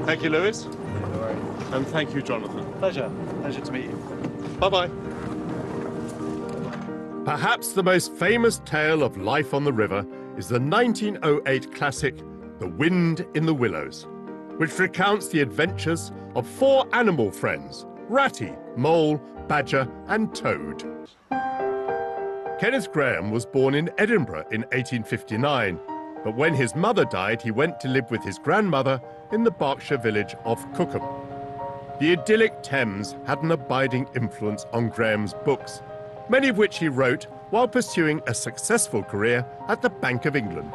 Thank you, Lewis. No worries. And thank you, Jonathan. Pleasure. Pleasure to meet you. Bye-bye. Perhaps the most famous tale of life on the river is the 1908 classic, The Wind in the Willows, which recounts the adventures of four animal friends, Ratty, Mole, Badger and Toad. Kenneth Graham was born in Edinburgh in 1859, but when his mother died, he went to live with his grandmother in the Berkshire village of Cookham. The idyllic Thames had an abiding influence on Graham's books, many of which he wrote while pursuing a successful career at the Bank of England.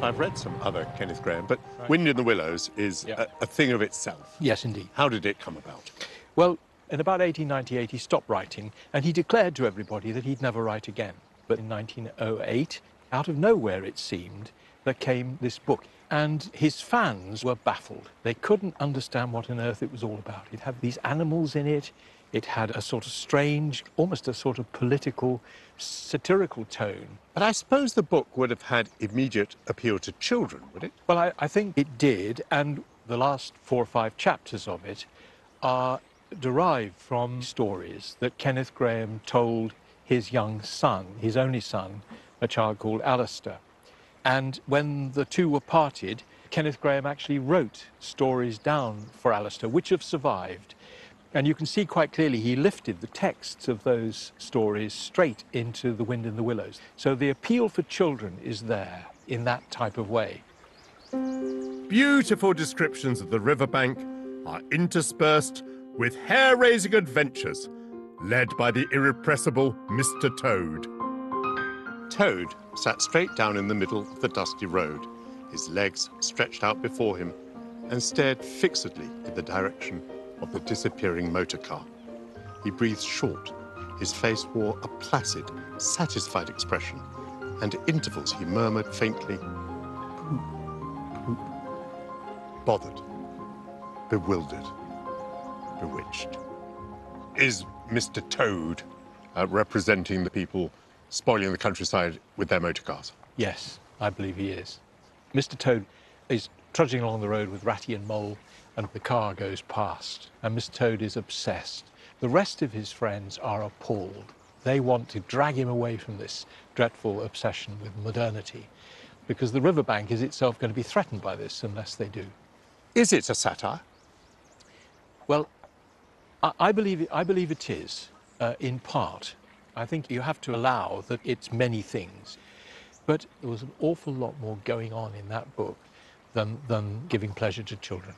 I've read some other Kenneth Graham, but Wind in the Willows is a thing of itself. Yes, indeed. How did it come about? Well, in about 1898, he stopped writing, and he declared to everybody that he'd never write again. But in 1908, out of nowhere, it seemed, there came this book. And his fans were baffled. They couldn't understand what on earth it was all about. It had these animals in it. It had a sort of strange, almost a sort of political, satirical tone. But I suppose the book would have had immediate appeal to children, would it? Well, I think it did, and the last 4 or 5 chapters of it are derived from stories that Kenneth Graham told his young son, his only son, a child called Alistair. And when the two were parted, Kenneth Graham actually wrote stories down for Alistair, which have survived. And you can see quite clearly he lifted the texts of those stories straight into The Wind in the Willows. So the appeal for children is there in that type of way. Beautiful descriptions of the riverbank are interspersed with hair-raising adventures led by the irrepressible Mr. Toad. Toad sat straight down in the middle of the dusty road, his legs stretched out before him, and stared fixedly in the direction of the disappearing motor car. He breathed short. His face wore a placid, satisfied expression, and at intervals he murmured faintly, "Poop, poop," bothered, bewildered, bewitched. Is Mr. Toad representing the people spoiling the countryside with their motor cars? Yes, I believe he is. Mr. Toad is trudging along the road with Ratty and Mole, and the car goes past, and Mr. Toad is obsessed. The rest of his friends are appalled. They want to drag him away from this dreadful obsession with modernity, because the riverbank is itself going to be threatened by this unless they do. Is it a satire? Well, I believe it is, in part. I think you have to allow that it's many things. But there was an awful lot more going on in that book than giving pleasure to children.